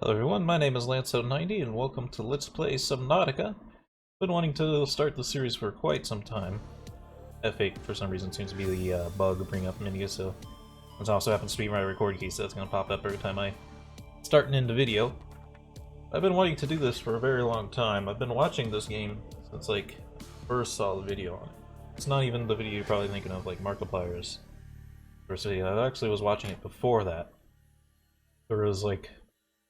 Hello everyone, my name is Lance090 and welcome to Let's Play Subnautica. Been wanting to start the series for quite some time. F8 for some reason seems to be the bug bring up menus, so it also happens to be my record key, so it's going to pop up every time I start and end a video. I've been wanting to do this for a very long time. I've been watching this game since like first saw the video on it. It's not even the video you're probably thinking of, like Markiplier's first video. I actually was watching it before that. There was like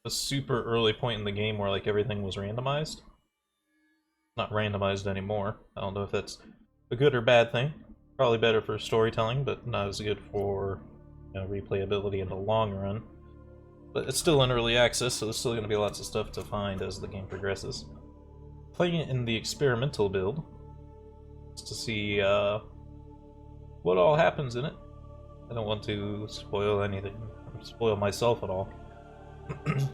a super early point in the game where like everything was randomized. Not randomized anymore. I don't know if that's a good or bad thing. Probably better for storytelling, but not as good for replayability in the long run. But it's still in early access, so there's still going to be lots of stuff to find as the game progresses. Playing it in the experimental build, just to see what all happens in it. I don't want to spoil anything, or spoil myself at all.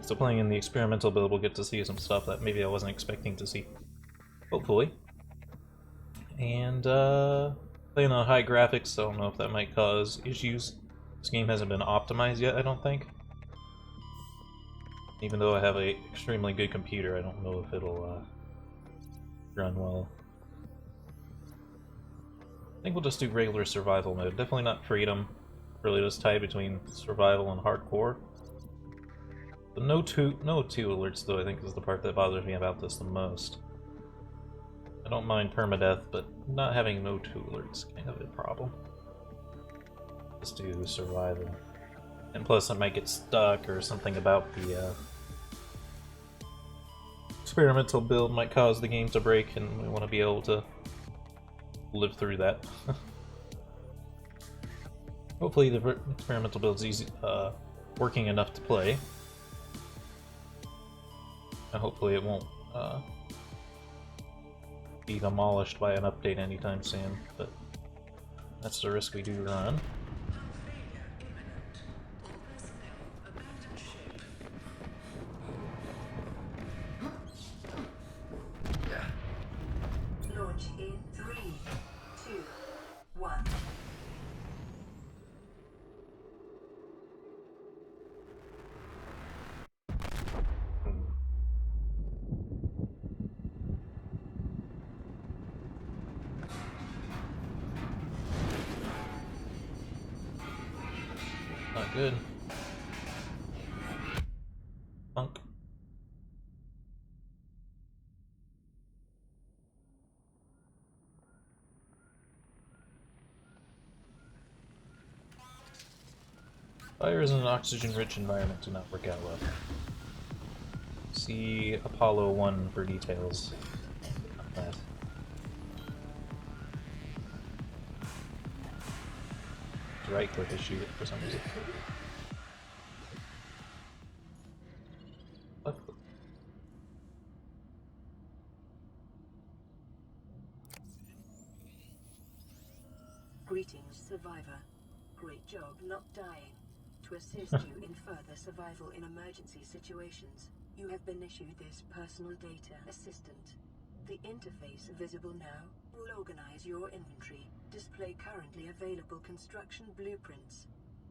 So playing in the experimental build, we'll get to see some stuff that maybe I wasn't expecting to see. Hopefully. And playing on high graphics, I don't know if that might cause issues. This game hasn't been optimized yet, I don't think. Even though I have a extremely good computer, I don't know if it'll run well. I think we'll just do regular survival mode. Definitely not freedom. Really just tie between survival and hardcore. The no two alerts, though, I think is the part that bothers me about this the most. I don't mind permadeath, but not having no two alerts is kind of a problem. Just do survival. And plus I might get stuck, or something about the experimental build might cause the game to break, and we want to be able to live through that. Hopefully the experimental build's easy, working enough to play. And hopefully it won't be demolished by an update anytime soon, but that's the risk we do run. Launch in 3, 2, 1. Not good. Funk. Fires in an oxygen-rich environment do not work out well. See Apollo 1 for details on that. Right click to shoot it for some reason. Left click. Greetings, survivor. Great job not dying. To assist you in further survival in emergency situations, you have been issued this personal data assistant. The interface visible now will organize your inventory, display currently available construction blueprints,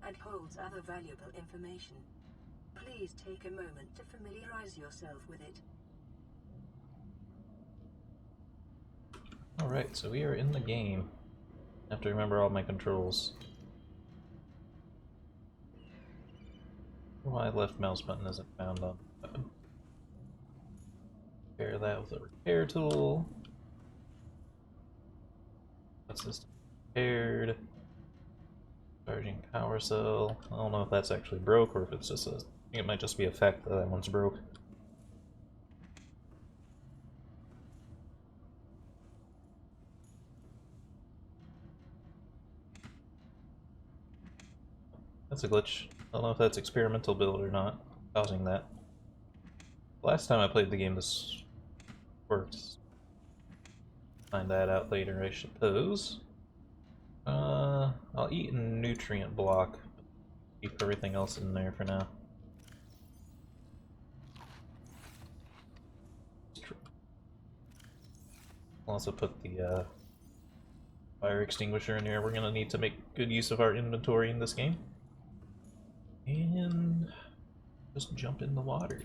and holds other valuable information. Please take a moment to familiarize yourself with it. Alright, so we are in the game. I have to remember all my controls. My left mouse button isn't found on the weapon. Repair that with a repair tool. That system repaired. Charging power cell. I don't know if that's actually broke or if it's just a. I think it might just be a fact that that one's broke. That's a glitch. I don't know if that's experimental build or not, causing that. Last time I played the game, this worked. Find that out later, I suppose. I'll eat a nutrient block. Keep everything else in there for now. I'll also put the fire extinguisher in here. We're gonna need to make good use of our inventory in this game. And just jump in the water.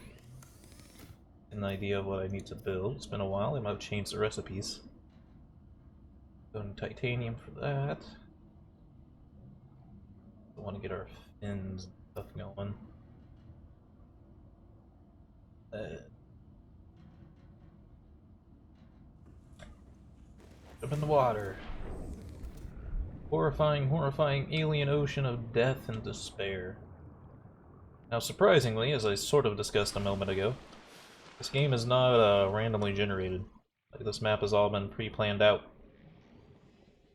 An idea of what I need to build. It's been a while. I might have changed the recipes. Going titanium for that. I want to get our fins and stuff going. Jump in the water. Horrifying, horrifying alien ocean of death and despair. Now, surprisingly, as I sort of discussed a moment ago, this game is not randomly generated. Like, this map has all been pre-planned out.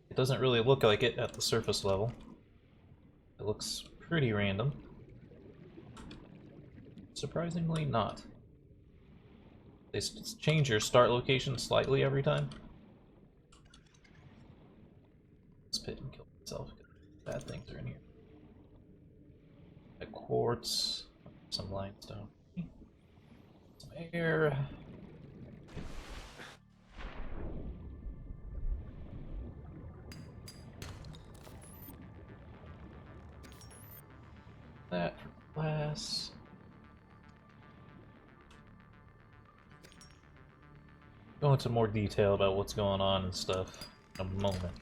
It doesn't really look like it at the surface level. It looks pretty random. Surprisingly not. They change your start location slightly every time. Spit and kill myself. Bad things are in here. A quartz, some limestone, some air. That for glass. Go into more detail about what's going on and stuff in a moment.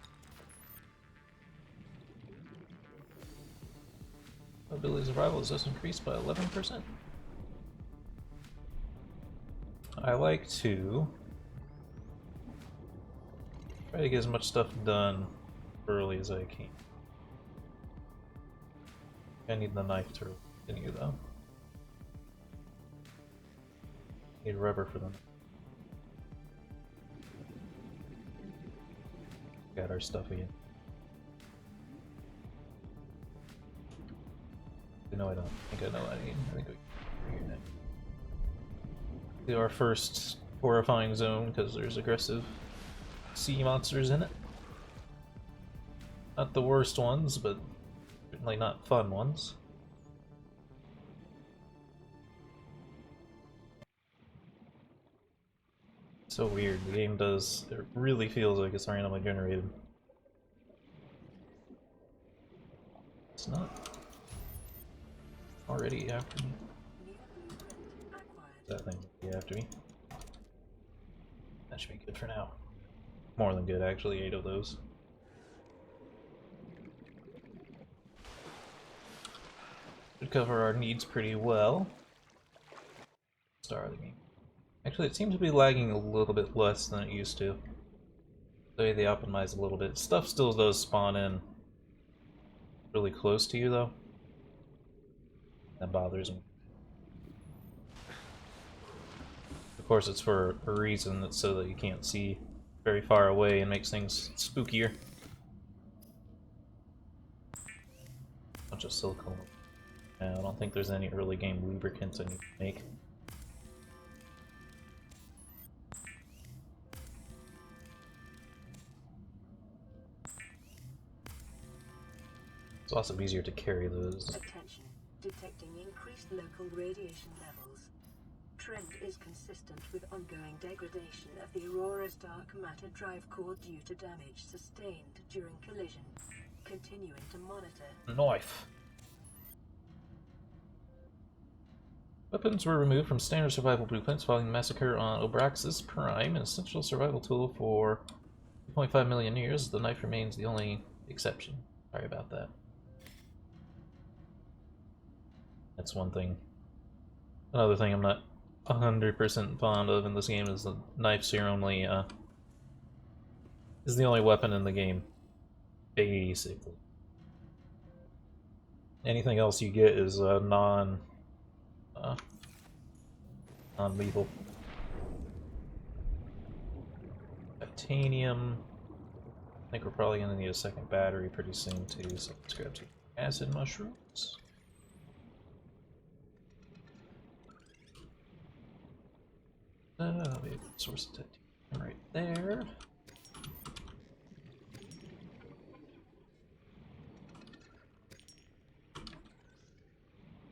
Ability survival is just increased by 11%. I like to try to get as much stuff done early as I can. I need the knife to continue though. Need rubber for them. Got our stuff again. No, I don't think I know what I need. I think we can figure it out. Do our first horrifying zone because there's aggressive sea monsters in it. Not the worst ones, but certainly not fun ones. So weird. The game does. It really feels like it's randomly generated. It's not. Already after me. That thing will be after me. That should be good for now. More than good, actually. 8 of those. Should cover our needs pretty well. Start of the game. Actually, it seems to be lagging a little bit less than it used to. The way they optimize a little bit. Stuff still does spawn in really close to you, though. That bothers me. Of course, it's for a reason. It's so that you can't see very far away and makes things spookier. Bunch of silicone. I don't think there's any early game lubricants I need to make. It's also easier to carry those. Attention. Detecting increased local radiation levels. Trend is consistent with ongoing degradation of the Aurora's dark matter drive core due to damage sustained during collision. Continuing to monitor. Knife. Weapons were removed from standard survival blueprints following the massacre on Obraxis Prime, an essential survival tool for 2.5 million years. The knife remains the only exception. Sorry about that. That's one thing. Another thing I'm not 100% fond of in this game is the knife's your only, is the only weapon in the game. Basically. Anything else you get is non-lethal. Titanium. I think we're probably going to need a second battery pretty soon too, so let's grab some acid mushrooms. We have a good source of titanium right there.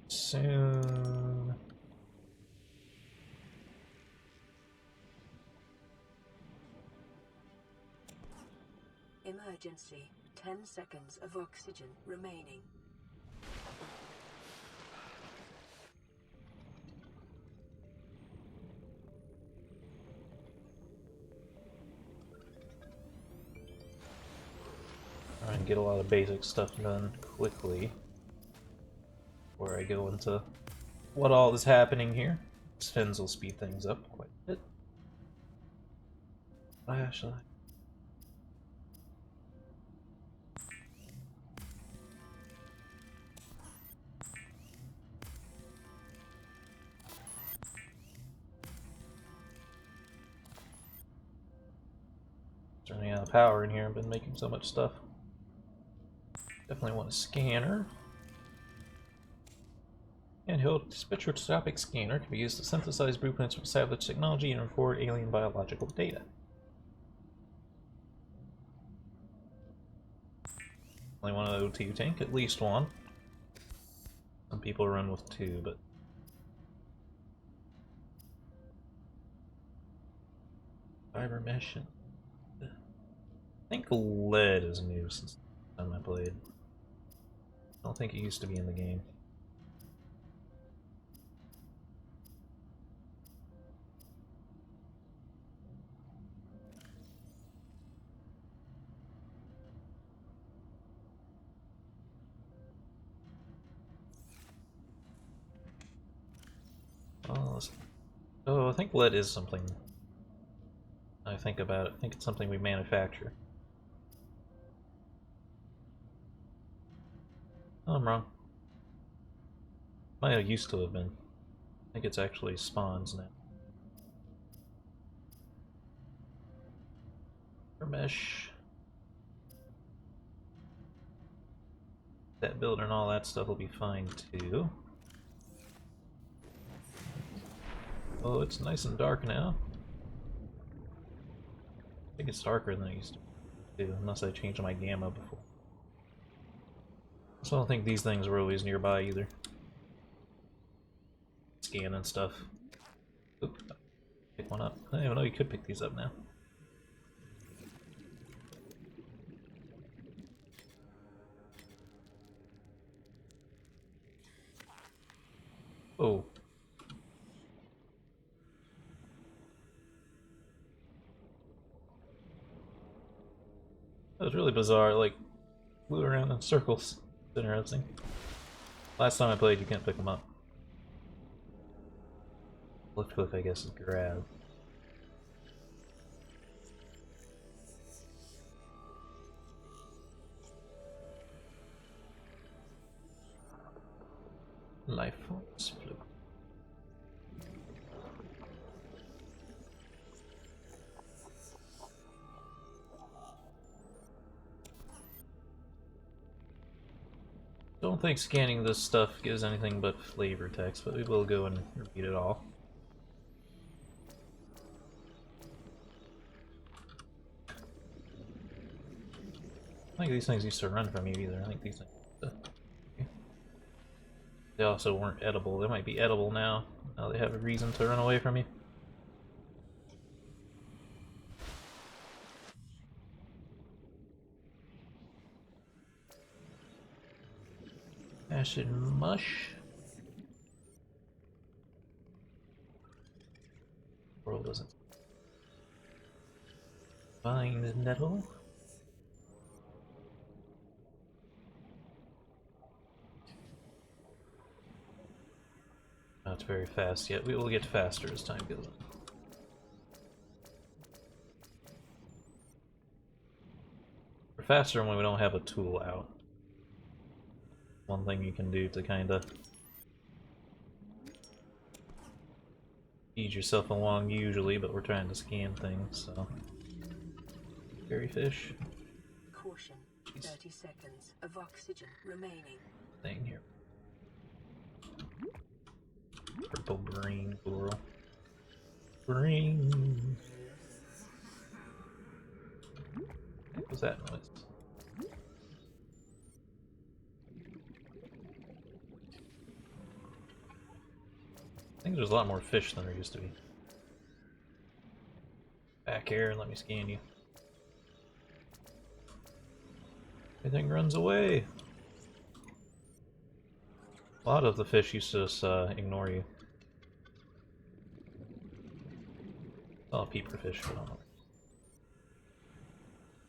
Soon. Emergency. 10 seconds of oxygen remaining. and get a lot of basic stuff done quickly before I go into what all is happening here. Fins will speed things up quite a bit. Flashlight. Running out of power in here. I've been making so much stuff. Definitely want a scanner. Handheld spectroscopic scanner can be used to synthesize blueprints from salvage technology and record alien biological data. Only one O2 tank, at least one. Some people run with two, but fiber mesh. I think lead is new since the time I played. I don't think it used to be in the game. Oh, I think lead is something. I think about it. I think it's something we manufacture. Oh, I'm wrong. Might have used to have been. I think it's actually spawns now. Mesh. That builder and all that stuff will be fine too. Oh, it's nice and dark now. I think it's darker than it used to do, unless I changed my gamma before. So I don't think these things were always nearby either. Scanning stuff. Oop, pick one up. I didn't even know you could pick these up now. Oh. That was really bizarre, like, flew around in circles. It's interesting. Last time I played, you can't pick them up. Left click, I guess, is grab. Life force fluid. Don't think scanning this stuff gives anything but flavor text, but we will go and repeat it all. I don't think these things used to run from you either. I think these things they also weren't edible. They might be edible now. Now they have a reason to run away from you. Acid mush. World doesn't. Find nettle. Not very fast yet. We will get faster as time goes on. We're faster when we don't have a tool out. One thing you can do to kind of ease yourself along usually, but we're trying to scan things, so. Berry fish. Caution. 30 seconds of oxygen remaining. Thing here. Purple green coral. Green. What was that noise? I think there's a lot more fish than there used to be. Back here and let me scan you. Everything runs away. A lot of the fish used to just ignore you. Oh, peeper fish. I don't know.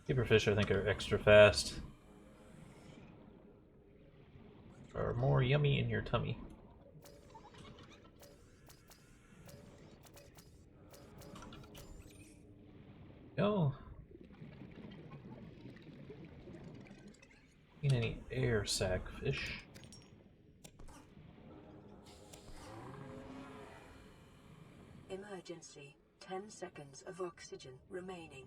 Peeper fish I think are extra fast. are more yummy in your tummy. Go. Seen any air sac fish? Emergency. 10 seconds of oxygen remaining.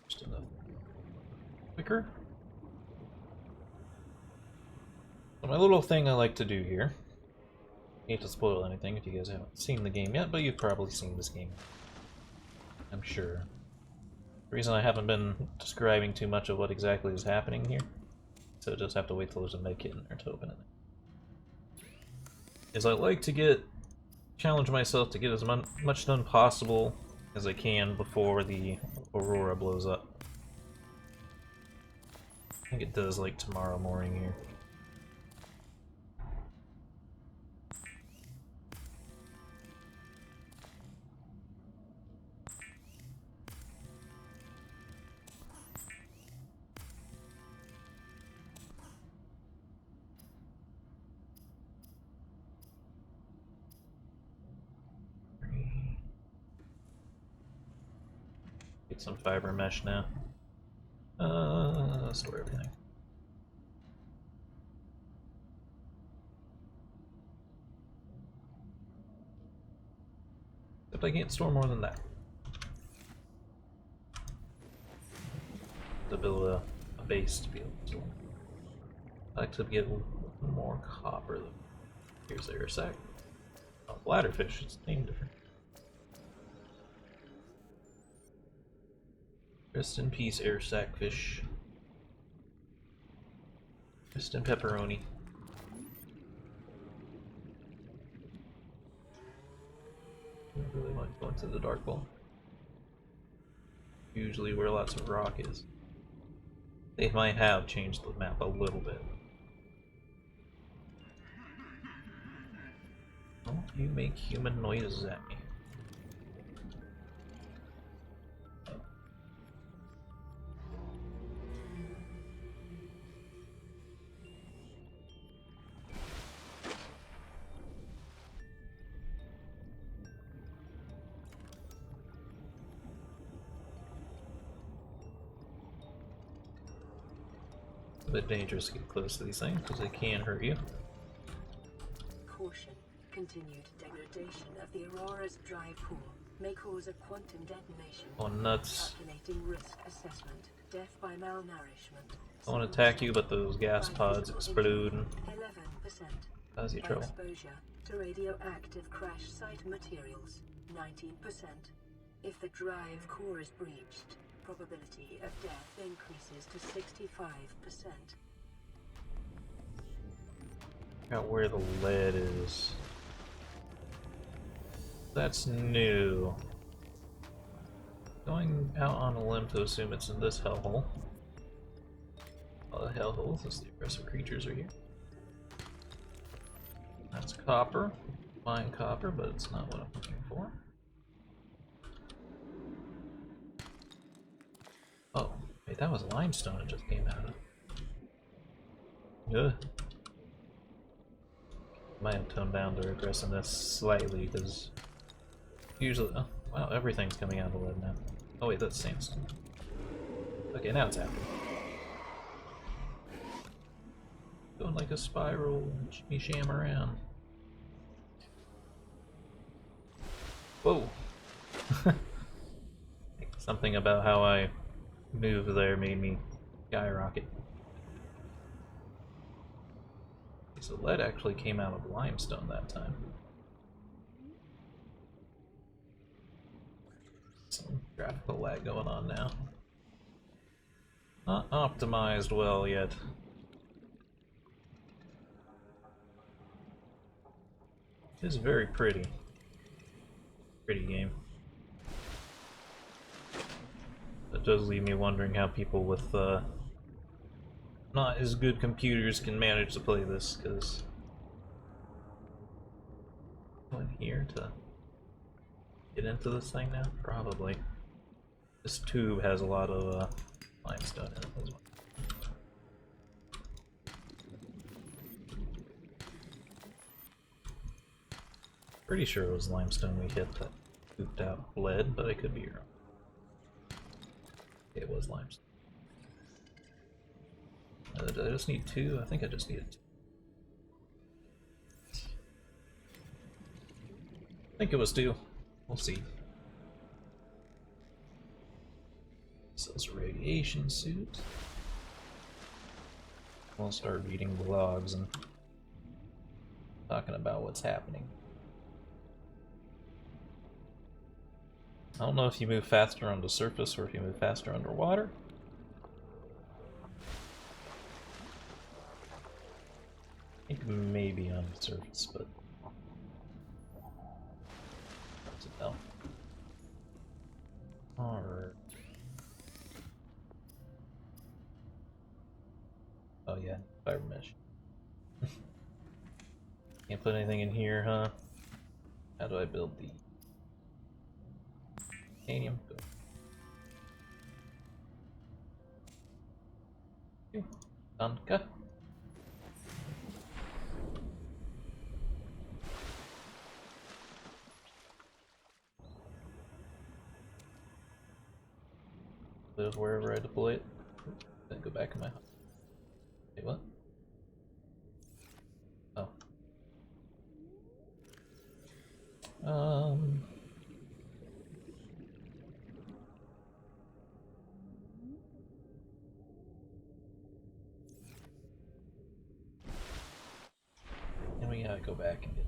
Just enough. Quicker. So my little thing I like to do here. Hate to spoil anything if you guys haven't seen the game yet, but you've probably seen this game, I'm sure. The reason I haven't been describing too much of what exactly is happening here, so just have to wait till there's a medkit in there to open it, is I like to challenge myself to get as much done possible as I can before the Aurora blows up. I think it does like tomorrow morning here. Get some fiber mesh now. Store everything. Except I can't store more than that. To build a base to be able to store. I like to get more copper though. Here's the air sac. Oh, bladderfish, it's named different. Rest in peace, air sac fish. Rest in pepperoni. I really like going to the dark bowl. Usually where lots of rock is. They might have changed the map a little bit. Don't you make human noises at me. A bit dangerous to get close to these things because they can hurt you. Caution. Continued degradation of the Aurora's dry pool may cause a quantum detonation. Oh, nuts. Calculating risk assessment. Death by malnourishment. I want to attack you, but those gas pods explode and 11%. cause you trouble. Exposure to radioactive crash site materials. 19%. If the drive core is breached, probability of death increases to 65%. Out where the lead is. That's new. Going out on a limb to assume it's in this hellhole. All the hellholes, since the aggressive creatures are here. That's copper. Fine copper, but it's not what I'm looking for. Oh, wait, that was limestone it just came out of. Ugh. Might have toned down their aggressiveness slightly, because usually... Oh, wow, everything's coming out of the lead now. Oh wait, that's sandstone. Okay, now it's happening. Going like a spiral, shimmy sham around. Whoa! Something about how I moved there made me skyrocket. So lead actually came out of limestone that time. Some graphical lag going on now. Not optimized well yet. It is very pretty. Pretty game. That does leave me wondering how people with not as good computers can manage to play this, because going here to get into this thing now? Probably. This tube has a lot of limestone in it as well. Pretty sure it was limestone we hit that pooped out lead, but I could be wrong. It was limestone. Did I just need 2? I think I just needed 2. I think it was 2. We'll see. This is a radiation suit. We'll start reading the logs and talking about what's happening. I don't know if you move faster on the surface or if you move faster underwater. I think maybe on the surface, but that's it now. Alright. Oh yeah, fiber mesh. Can't put anything in here, huh? How do I build the titanium? Go. Danke. Live wherever I deploy it. Then go back in my house. Wait, what? Oh. And we gotta go back and get.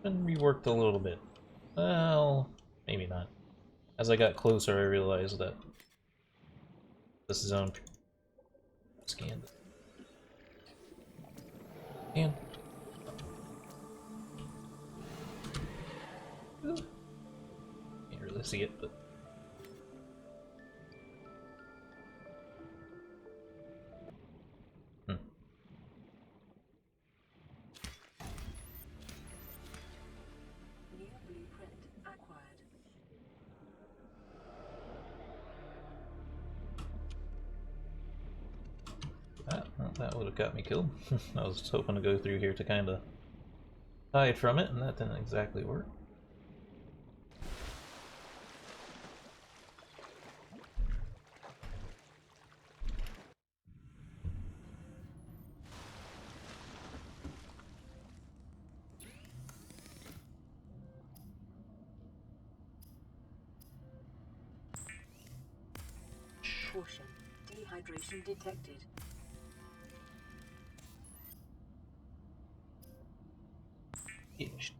And reworked a little bit. Well, maybe not. As I got closer, I realized that this zone scanned. And can't really see it, but New blueprint acquired. that would have got me killed. I was hoping to go through here to kind of hide from it, and that didn't exactly work. Caution. Dehydration detected. Finished.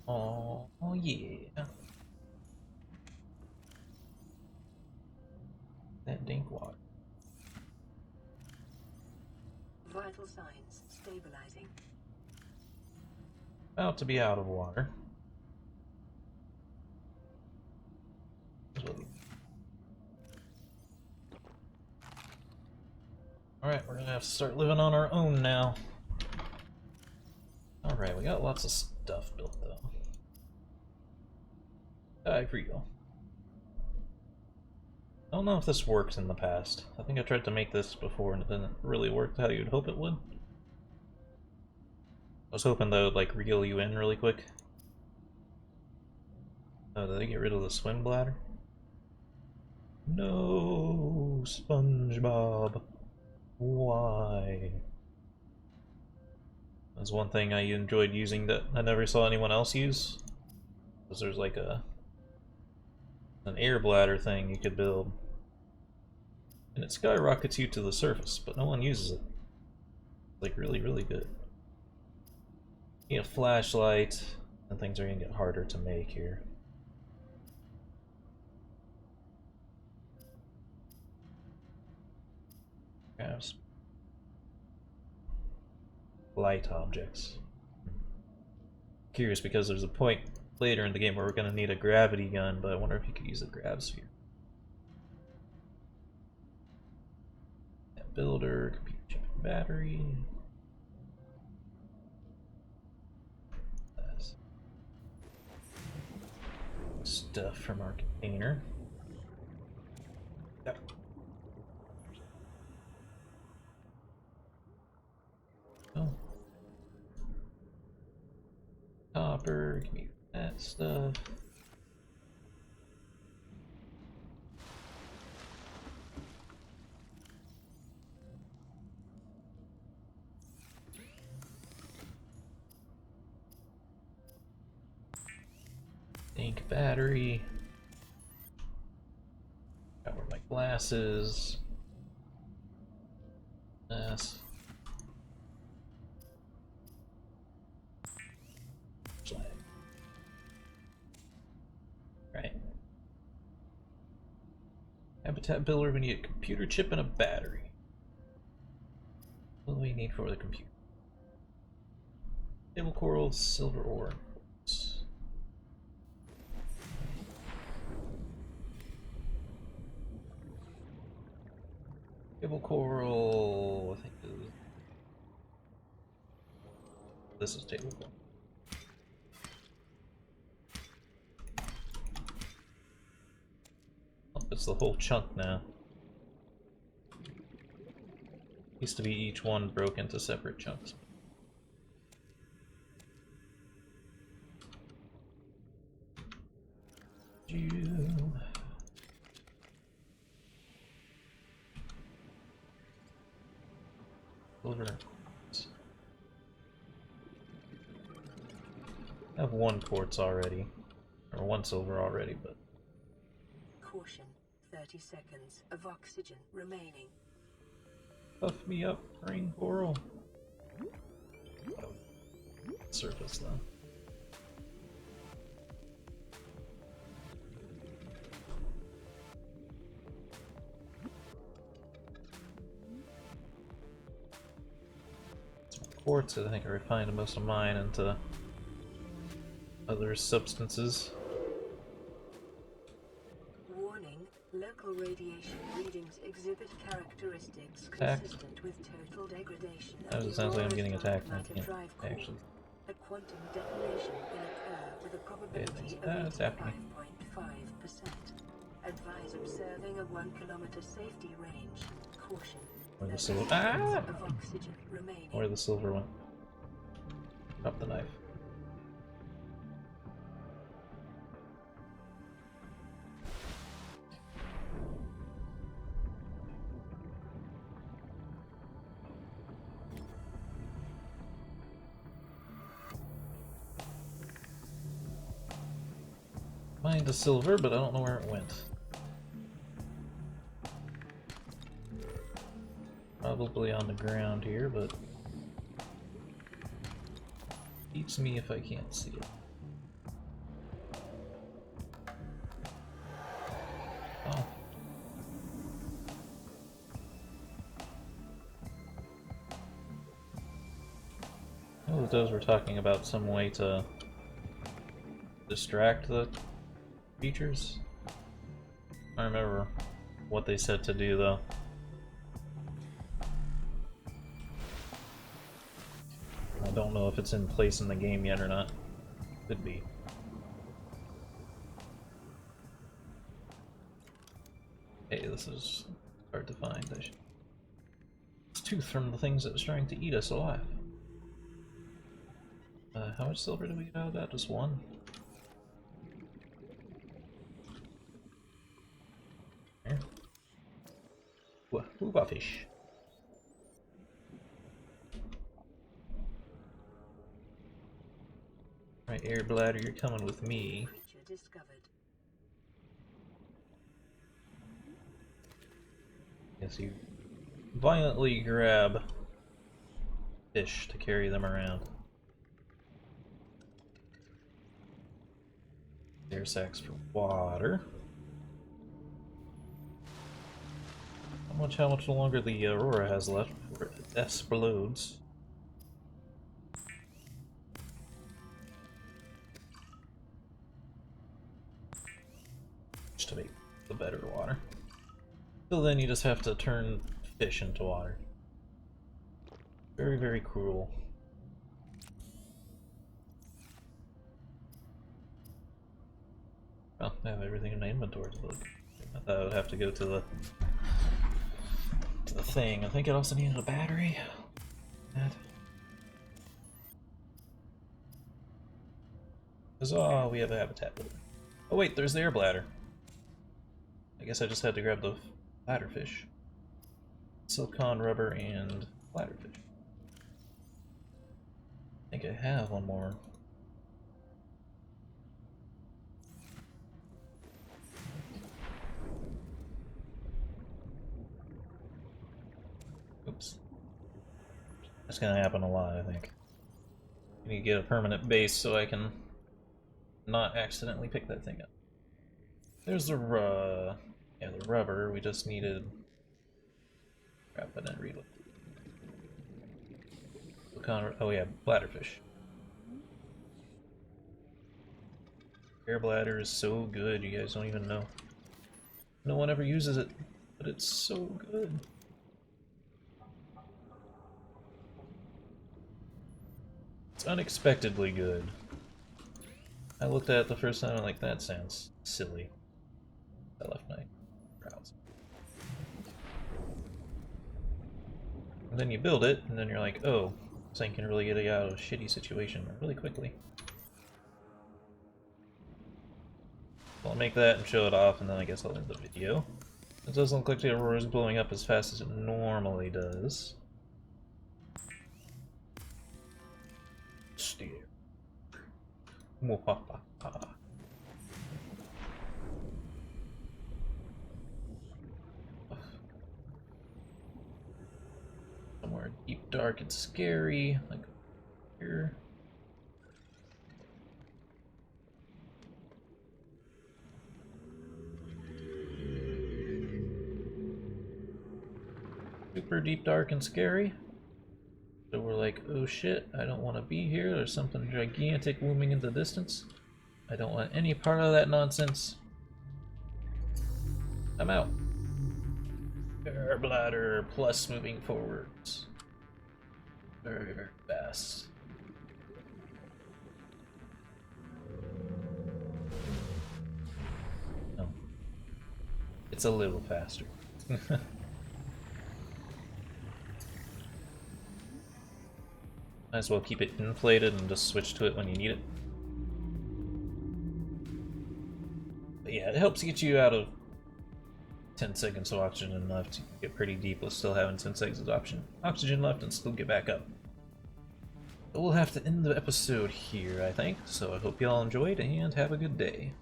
Oh yeah. That dink water. Vital signs stabilizing. About to be out of water. Alright, we're gonna have to start living on our own now. Alright, we got lots of stuff built though. Real. I don't know if this works in the past. I think I tried to make this before and it didn't really work how you'd hope it would. I was hoping that would like reel you in really quick. Oh, did they get rid of the swim bladder? No, SpongeBob. Why? That's one thing I enjoyed using that I never saw anyone else use. Because there's like an air bladder thing you could build. And it skyrockets you to the surface, but no one uses it. Like really, really good. You need a flashlight, and things are gonna get harder to make here. Yes. Light objects. Curious because there's a point later in the game where we're gonna need a gravity gun, but I wonder if you could use a grav sphere. Builder, computer chip and battery. stuff from our container. Yep. Oh. Copper, give me that stuff. Ink battery. Cover my glasses. Yes. Right. Habitat builder, we need a computer chip and a battery. What do we need for the computer? Table coral, silver ore. Table coral, I think this is table coral. Oh, it's the whole chunk now. Used to be each one broke into separate chunks. Silver. I have one quartz already, or one silver already, but Caution, 30 seconds of oxygen remaining. puff me up, green coral. Surface though. Quartz, I think I refined most of mine into other substances. Warning, local radiation readings exhibit characteristics Attacked. consistent with total degradation That of the sounds like I'm Aurora's getting attacked and I matter can't drive core. actually. A quantum detonation will occur with a probability that's of happening. 85.5%. Advise observing a 1 kilometer safety range. Caution. Where the 30 silver? seconds Ah! of oxygen remaining. Where the silver went? Drop the knife. Find the silver, but I don't know where it went. Probably on the ground here, but beats me if I can't see it. Oh. Oh, those were talking about some way to distract the creatures. I don't remember what they said to do though. I don't know if it's in place in the game yet or not. Could be. Hey, this is hard to find. It's tooth from the things that was trying to eat us alive. How much silver did we get out of that? Just one? Here. Wooba fish. Right, air bladder, you're coming with me. Creature discovered. Yes, you violently grab fish to carry them around. Air sacs for water. How much longer the Aurora has left before it explodes. Just to make the better water. Till then you just have to turn fish into water. Very, very cruel. Well, I have everything in my inventory to look. I thought I would have to go to the thing. I think it also needed a battery. That. Oh, we have a habitat builder. Oh wait, there's the air bladder. I guess I just had to grab the bladderfish. Silicon, rubber, and bladderfish. I think I have one more. Oops. That's gonna happen a lot, I think. I need to get a permanent base so I can not accidentally pick that thing up. There's the the rubber. We just needed. Crap, I didn't read it. Oh yeah, bladderfish. Air bladder is so good, you guys don't even know. No one ever uses it, but it's so good. It's unexpectedly good. I looked at it the first time and I'm like, that sounds silly. I left my browse. And then you build it, and then you're like, oh, this thing can really get you out of a shitty situation really quickly. I'll make that and show it off, and then I guess I'll end the video. It doesn't look like the Aurora is blowing up as fast as it normally does. Steer. Mwahaha. Somewhere deep, dark, and scary, like here. Super deep, dark, and scary. So we're like, oh shit, I don't want to be here. There's something gigantic looming in the distance. I don't want any part of that nonsense. I'm out. Air bladder plus moving forwards. Very, very fast. No. It's a little faster. Might as well keep it inflated and just switch to it when you need it. But yeah, it helps get you out of 10 seconds of oxygen left. You get pretty deep with still having 10 seconds of oxygen left and still get back up. But we'll have to end the episode here, I think. So I hope you all enjoyed and have a good day.